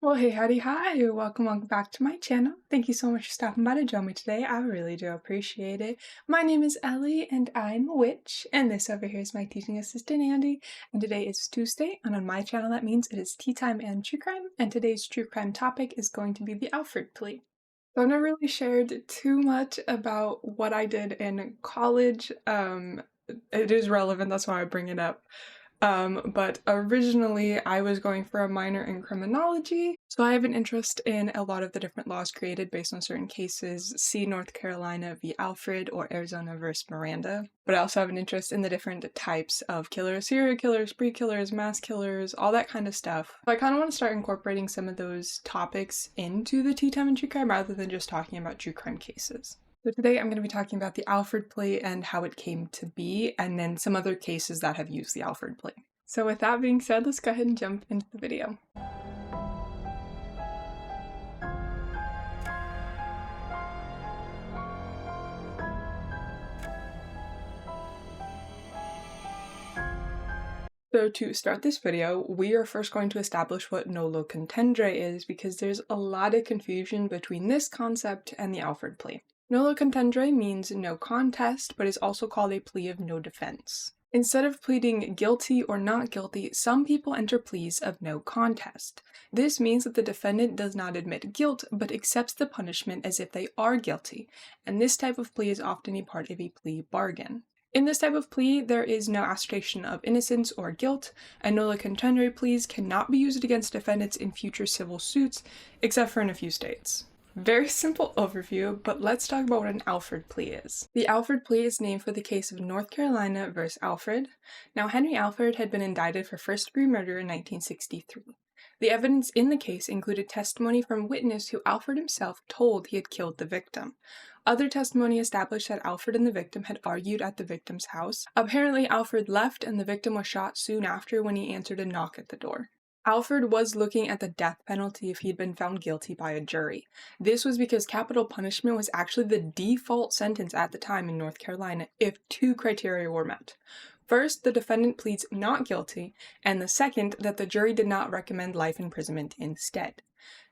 Well, hey, howdy, hi. Welcome back to my channel. Thank you so much for stopping by to join me today. I really do appreciate it. My name is Ellie, and I'm a witch, and this over here is my teaching assistant, Andy. And today is Tuesday, and on my channel, that means it is tea time and true crime. And today's true crime topic is going to be the Alford Plea. So I've not really shared too much about what I did in college. It is relevant, that's why I bring it up. But originally I was going for a minor in criminology, so I have an interest in a lot of the different laws created based on certain cases. See North Carolina v. Alfred or Arizona versus Miranda. But I also have an interest in the different types of killers, serial killers, spree killers, mass killers, all that kind of stuff. So I kind of want to start incorporating some of those topics into the tea time and true crime rather than just talking about true crime cases. So today I'm going to be talking about the Alford Plea and how it came to be, and then some other cases that have used the Alford Plea. So with that being said, let's go ahead and jump into the video. So to start this video, we are first going to establish what nolo contendere is because there's a lot of confusion between this concept and the Alford Plea. Nolo contendere means no contest, but is also called a plea of no defense. Instead of pleading guilty or not guilty, some people enter pleas of no contest. This means that the defendant does not admit guilt, but accepts the punishment as if they are guilty, and this type of plea is often a part of a plea bargain. In this type of plea, there is no assertion of innocence or guilt, and nolo contendere pleas cannot be used against defendants in future civil suits, except for in a few states. Very simple overview, but let's talk about what an Alford Plea is. The Alford Plea is named for the case of North Carolina versus Alfred. Now, Henry Alford had been indicted for first-degree murder in 1963. The evidence in the case included testimony from a witness who Alford himself told he had killed the victim. Other testimony established that Alford and the victim had argued at the victim's house. Apparently, Alford left and the victim was shot soon after when he answered a knock at the door. Alford was looking at the death penalty if he'd been found guilty by a jury. This was because capital punishment was actually the default sentence at the time in North Carolina if two criteria were met. First, the defendant pleads not guilty, and the second, that the jury did not recommend life imprisonment instead.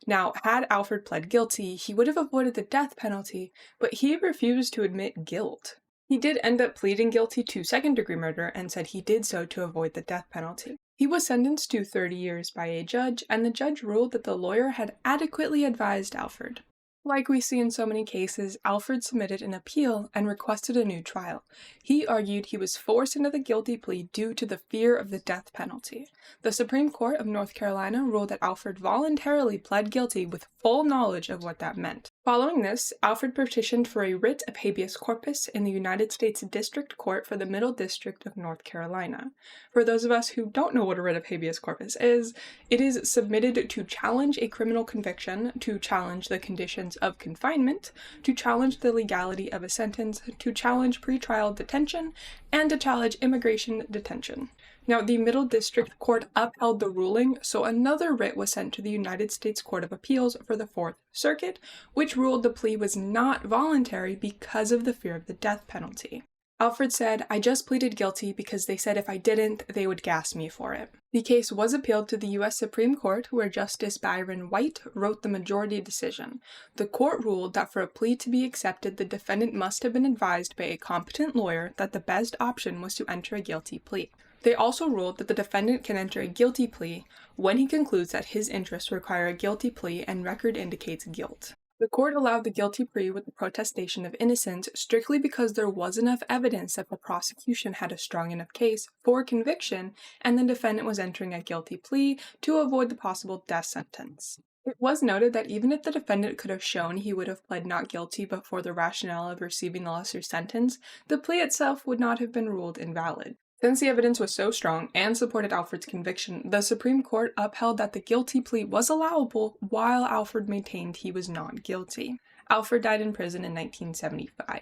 Now, had Alford pled guilty, he would have avoided the death penalty, but he refused to admit guilt. He did end up pleading guilty to second-degree murder and said he did so to avoid the death penalty. He was sentenced to 30 years by a judge, and the judge ruled that the lawyer had adequately advised Alford. Like we see in so many cases, Alford submitted an appeal and requested a new trial. He argued he was forced into the guilty plea due to the fear of the death penalty. The Supreme Court of North Carolina ruled that Alford voluntarily pled guilty with full knowledge of what that meant. Following this, Alford petitioned for a writ of habeas corpus in the United States District Court for the Middle District of North Carolina. For those of us who don't know what a writ of habeas corpus is, it is submitted to challenge a criminal conviction, to challenge the conditions of confinement, to challenge the legality of a sentence, to challenge pretrial detention, and to challenge immigration detention. Now, the Middle District Court upheld the ruling, so another writ was sent to the United States Court of Appeals for the Fourth Circuit, which ruled the plea was not voluntary because of the fear of the death penalty. Alford said, "I just pleaded guilty because they said if I didn't, they would gas me for it." The case was appealed to the U.S. Supreme Court, where Justice Byron White wrote the majority decision. The court ruled that for a plea to be accepted, the defendant must have been advised by a competent lawyer that the best option was to enter a guilty plea. They also ruled that the defendant can enter a guilty plea when he concludes that his interests require a guilty plea and record indicates guilt. The court allowed the guilty plea with the protestation of innocence strictly because there was enough evidence that the prosecution had a strong enough case for conviction and the defendant was entering a guilty plea to avoid the possible death sentence. It was noted that even if the defendant could have shown he would have pled not guilty but for the rationale of receiving the lesser sentence, the plea itself would not have been ruled invalid. Since the evidence was so strong and supported Alford's conviction, the Supreme Court upheld that the guilty plea was allowable while Alford maintained he was not guilty. Alford died in prison in 1975.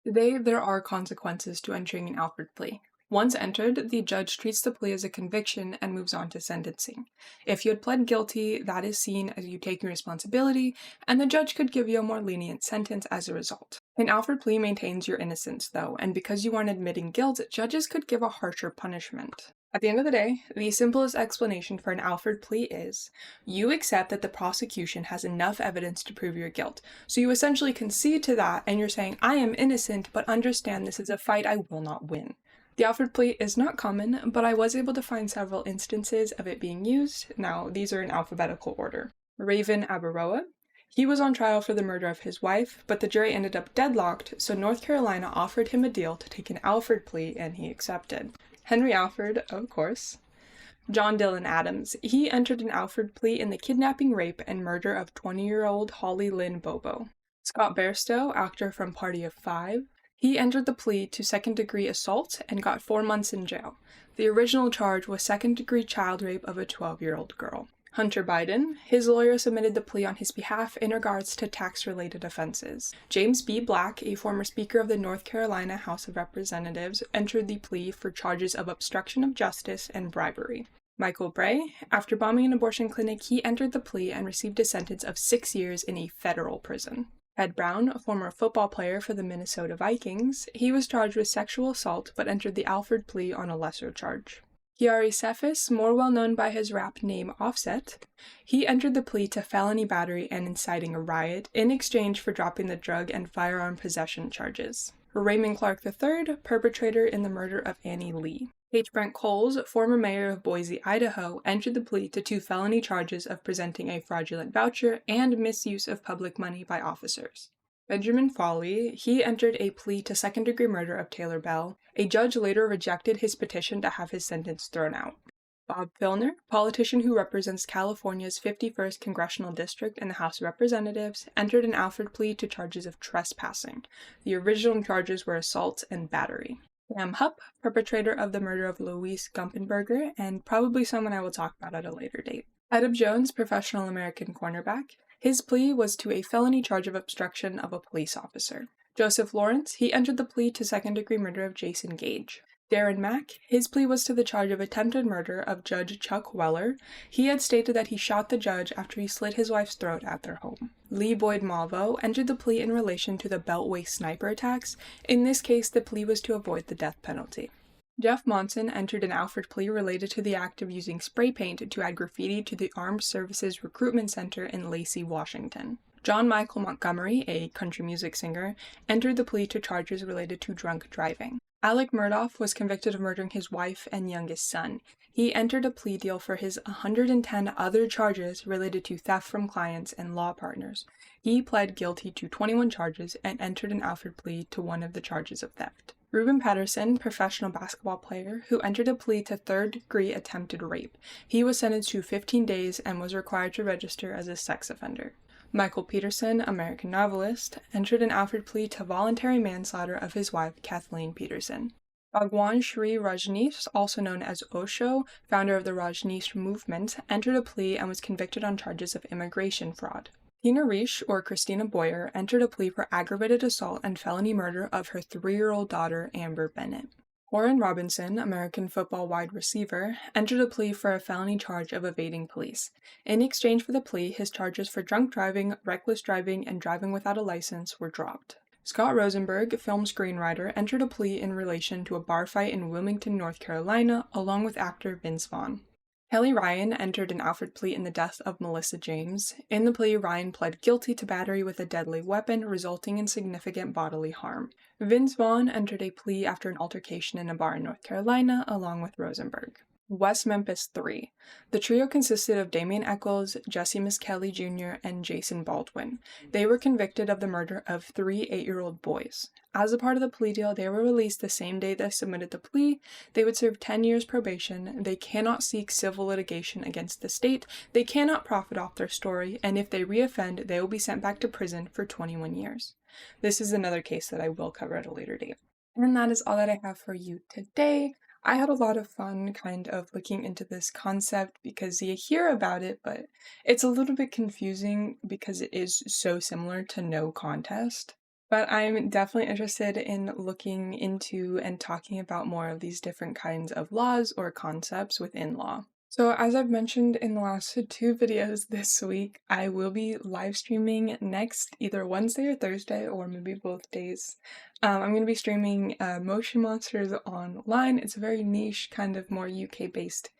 Today, there are consequences to entering an Alford plea. Once entered, the judge treats the plea as a conviction and moves on to sentencing. If you had pled guilty, that is seen as you taking responsibility, and the judge could give you a more lenient sentence as a result. An Alford plea maintains your innocence, though, and because you aren't admitting guilt, judges could give a harsher punishment. At the end of the day, the simplest explanation for an Alford plea is you accept that the prosecution has enough evidence to prove your guilt. So you essentially concede to that and you're saying, I am innocent, but understand this is a fight I will not win. The Alford plea is not common, but I was able to find several instances of it being used. Now, these are in alphabetical order. Raven Abaroa. He was on trial for the murder of his wife, but the jury ended up deadlocked, so North Carolina offered him a deal to take an Alford plea, and he accepted. Henry Alford, of course. John Dylan Adams. He entered an Alford plea in the kidnapping, rape, and murder of 20-year-old Holly Lynn Bobo. Scott Bairstow, actor from Party of Five. He entered the plea to second-degree assault and got 4 months in jail. The original charge was second-degree child rape of a 12-year-old girl. Hunter Biden. His lawyer submitted the plea on his behalf in regards to tax-related offenses. James B. Black, a former Speaker of the North Carolina House of Representatives, entered the plea for charges of obstruction of justice and bribery. Michael Bray. After bombing an abortion clinic, he entered the plea and received a sentence of 6 years in a federal prison. Ed Brown, a former football player for the Minnesota Vikings, he was charged with sexual assault but entered the Alford plea on a lesser charge. Kiari Cephas, more well known by his rap name Offset, he entered the plea to felony battery and inciting a riot in exchange for dropping the drug and firearm possession charges. Raymond Clark III, perpetrator in the murder of Annie Lee. H. Brent Coles, former mayor of Boise, Idaho, entered the plea to 2 felony charges of presenting a fraudulent voucher and misuse of public money by officers. Benjamin Foley, he entered a plea to second-degree murder of Taylor Bell. A judge later rejected his petition to have his sentence thrown out. Bob Filner, politician who represents California's 51st Congressional District in the House of Representatives, entered an Alford plea to charges of trespassing. The original charges were assault and battery. Sam Hupp, perpetrator of the murder of Louise Gumpenberger, and probably someone I will talk about at a later date. Edub Jones, professional American cornerback. His plea was to a felony charge of obstruction of a police officer. Joseph Lawrence, he entered the plea to second-degree murder of Jason Gage. Darren Mack, his plea was to the charge of attempted murder of Judge Chuck Weller. He had stated that he shot the judge after he slit his wife's throat at their home. Lee Boyd Malvo entered the plea in relation to the Beltway sniper attacks. In this case, the plea was to avoid the death penalty. Jeff Monson entered an Alford plea related to the act of using spray paint to add graffiti to the Armed Services Recruitment Center in Lacey, Washington. John Michael Montgomery, a country music singer, entered the plea to charges related to drunk driving. Alec Murdaugh was convicted of murdering his wife and youngest son. He entered a plea deal for his 110 other charges related to theft from clients and law partners. He pled guilty to 21 charges and entered an Alford plea to one of the charges of theft. Ruben Patterson, professional basketball player, who entered a plea to third-degree attempted rape. He was sentenced to 15 days and was required to register as a sex offender. Michael Peterson, American novelist, entered an Alford plea to voluntary manslaughter of his wife, Kathleen Peterson. Bhagwan Shree Rajneesh, also known as Osho, founder of the Rajneesh movement, entered a plea and was convicted on charges of immigration fraud. Tina Reish, or Christina Boyer, entered a plea for aggravated assault and felony murder of her 3-year-old daughter, Amber Bennett. Warren Robinson, American football wide receiver, entered a plea for a felony charge of evading police. In exchange for the plea, his charges for drunk driving, reckless driving, and driving without a license were dropped. Scott Rosenberg, film screenwriter, entered a plea in relation to a bar fight in Wilmington, North Carolina, along with actor Vince Vaughn. Kelly Ryan entered an Alford plea in the death of Melissa James. In the plea, Ryan pled guilty to battery with a deadly weapon, resulting in significant bodily harm. Vince Vaughn entered a plea after an altercation in a bar in North Carolina, along with Rosenberg. West Memphis 3. The trio consisted of Damian Eccles, Jesse Miskelly Jr., and Jason Baldwin. They were convicted of the murder of 3 8-year-old boys. As a part of the plea deal, they were released the same day they submitted the plea. They would serve 10 years probation. They cannot seek civil litigation against the state. They cannot profit off their story, and if they reoffend, they will be sent back to prison for 21 years. This is another case that I will cover at a later date. And that is all that I have for you today. I had a lot of fun kind of looking into this concept because you hear about it, but it's a little bit confusing because it is so similar to no contest. But I'm definitely interested in looking into and talking about more of these different kinds of laws or concepts within law. So, as I've mentioned in the last two videos this week, I will be live streaming next either Wednesday or Thursday, or maybe both days. I'm going to be streaming Motion Monsters Online. It's a very niche, kind of more UK-based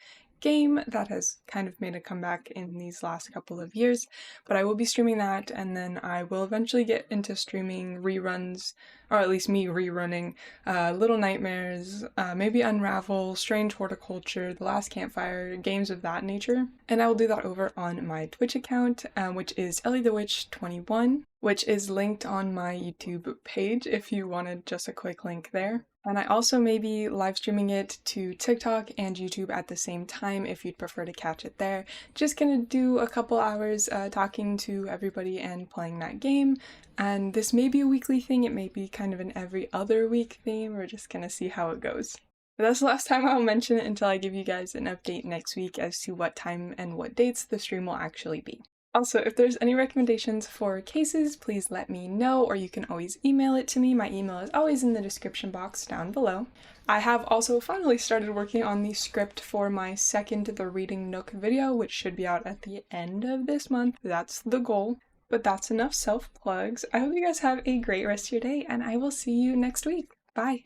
game that has kind of made a comeback in these last couple of years, but I will be streaming that, and then I will eventually get into streaming reruns, or at least me rerunning Little Nightmares, maybe Unravel, Strange Horticulture, The Last Campfire, games of that nature. And I will do that over on my Twitch account, which is EllieTheWitch21, which is linked on my YouTube page if you wanted just a quick link there. And I also may be live streaming it to TikTok and YouTube at the same time if you'd prefer to catch it there. Just gonna do a couple hours talking to everybody and playing that game. And this may be a weekly thing, it may be kind of an every other week thing. We're just gonna see how it goes. But that's the last time I'll mention it until I give you guys an update next week as to what time and what dates the stream will actually be. Also, if there's any recommendations for cases, please let me know, or you can always email it to me. My email is always in the description box down below. I have also finally started working on the script for my second The Reading Nook video, which should be out at the end of this month. That's the goal. But that's enough self-plugs. I hope you guys have a great rest of your day, and I will see you next week. Bye!